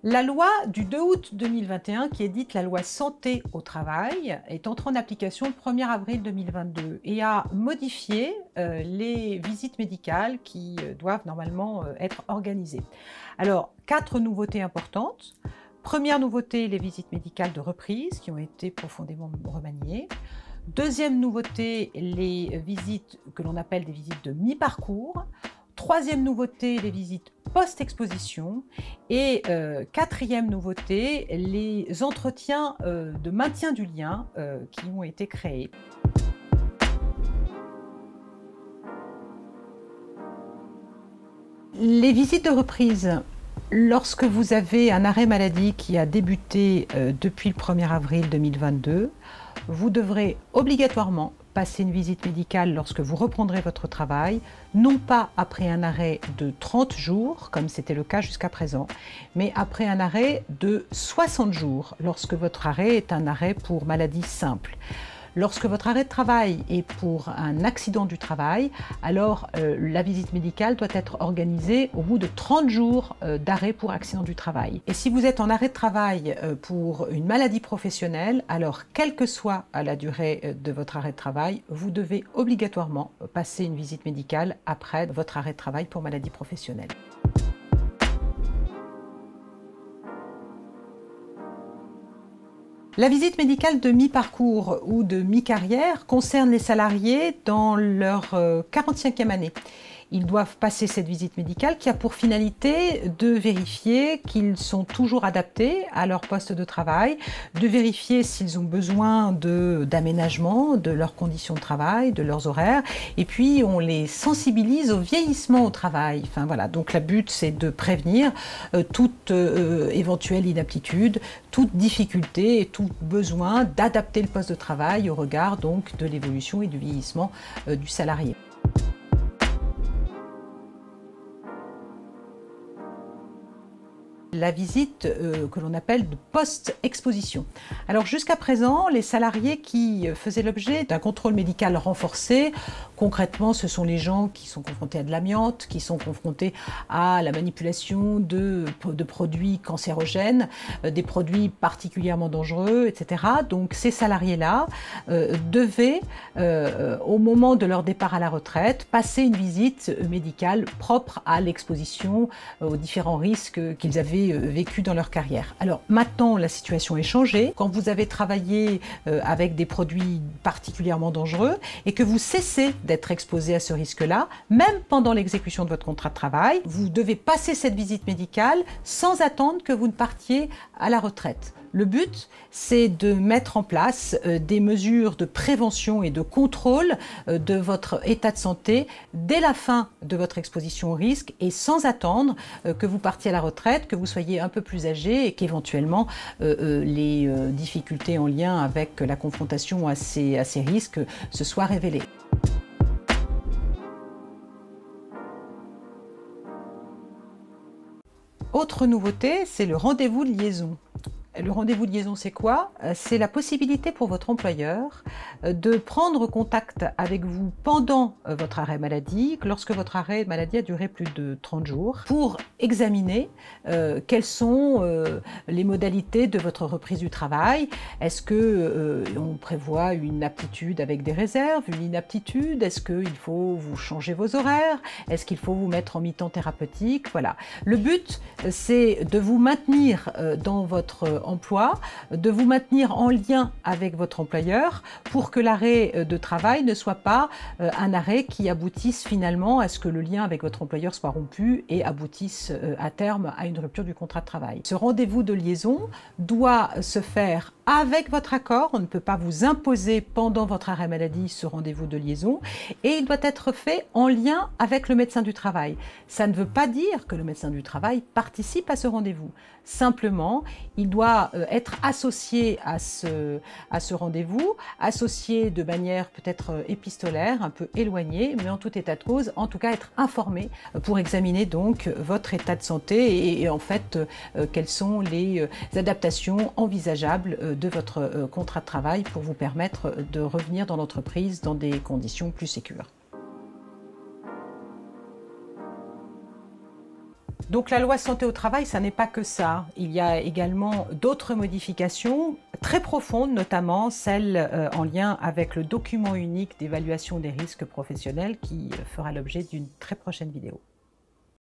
La loi du 2 août 2021, qui est dite la loi santé au travail, est entrée en application le 1er avril 2022 et a modifié les visites médicales qui doivent normalement être organisées. Alors, 4 nouveautés importantes. Première nouveauté, les visites médicales de reprise qui ont été profondément remaniées. Deuxième nouveauté, les visites que l'on appelle des visites de mi-parcours. Troisième nouveauté, les visites post-exposition. Et quatrième nouveauté, les entretiens de maintien du lien qui ont été créés. Les visites de reprise, lorsque vous avez un arrêt maladie qui a débuté depuis le 1er avril 2022, vous devrez obligatoirement passer une visite médicale lorsque vous reprendrez votre travail, non pas après un arrêt de 30 jours, comme c'était le cas jusqu'à présent, mais après un arrêt de 60 jours, lorsque votre arrêt est un arrêt pour maladie simple. Lorsque votre arrêt de travail est pour un accident du travail, alors la visite médicale doit être organisée au bout de 30 jours d'arrêt pour accident du travail. Et si vous êtes en arrêt de travail pour une maladie professionnelle, alors quelle que soit la durée de votre arrêt de travail, vous devez obligatoirement passer une visite médicale après votre arrêt de travail pour maladie professionnelle. La visite médicale de mi-parcours ou de mi-carrière concerne les salariés dans leur 45e année. Ils doivent passer cette visite médicale qui a pour finalité de vérifier qu'ils sont toujours adaptés à leur poste de travail, de vérifier s'ils ont besoin d'aménagement de leurs conditions de travail, de leurs horaires, et puis on les sensibilise au vieillissement au travail. Enfin voilà, donc le but c'est de prévenir toute éventuelle inaptitude, toute difficulté et tout besoin d'adapter le poste de travail au regard donc de l'évolution et du vieillissement du salarié. La visite que l'on appelle de post-exposition. Alors jusqu'à présent, les salariés qui faisaient l'objet d'un contrôle médical renforcé, concrètement ce sont les gens qui sont confrontés à de l'amiante, qui sont confrontés à la manipulation de produits cancérogènes, des produits particulièrement dangereux, etc. Donc ces salariés-là devaient, au moment de leur départ à la retraite, passer une visite médicale propre à l'exposition, aux différents risques qu'ils avaient vécu dans leur carrière. Alors maintenant la situation est changée. Quand vous avez travaillé avec des produits particulièrement dangereux et que vous cessez d'être exposé à ce risque-là, même pendant l'exécution de votre contrat de travail, vous devez passer cette visite médicale sans attendre que vous ne partiez à la retraite. Le but, c'est de mettre en place des mesures de prévention et de contrôle de votre état de santé dès la fin de votre exposition au risque et sans attendre que vous partiez à la retraite, que vous soyez un peu plus âgé et qu'éventuellement les difficultés en lien avec la confrontation à ces risques se soient révélées. Autre nouveauté, c'est le rendez-vous de liaison. Le rendez-vous de liaison, c'est quoi? C'est la possibilité pour votre employeur de prendre contact avec vous pendant votre arrêt maladie, lorsque votre arrêt maladie a duré plus de 30 jours, pour examiner quelles sont les modalités de votre reprise du travail. Est-ce qu'on prévoit une aptitude avec des réserves, une inaptitude? Est-ce qu'il faut vous changer vos horaires? Est-ce qu'il faut vous mettre en mi-temps thérapeutique? Voilà. Le but, c'est de vous maintenir dans votre emploi, de vous maintenir en lien avec votre employeur pour que l'arrêt de travail ne soit pas un arrêt qui aboutisse finalement à ce que le lien avec votre employeur soit rompu et aboutisse à terme à une rupture du contrat de travail. Ce rendez-vous de liaison doit se faire avec votre accord. On ne peut pas vous imposer pendant votre arrêt maladie ce rendez-vous de liaison et il doit être fait en lien avec le médecin du travail. Ça ne veut pas dire que le médecin du travail participe à ce rendez-vous. Simplement, il doit être associé à ce rendez-vous, associé de manière peut-être épistolaire, un peu éloignée, mais en tout état de cause, en tout cas être informé pour examiner donc votre état de santé et en fait quelles sont les adaptations envisageables de votre contrat de travail pour vous permettre de revenir dans l'entreprise dans des conditions plus sécures. Donc la loi santé au travail, ça n'est pas que ça. Il y a également d'autres modifications très profondes, notamment celle en lien avec le document unique d'évaluation des risques professionnels qui fera l'objet d'une très prochaine vidéo.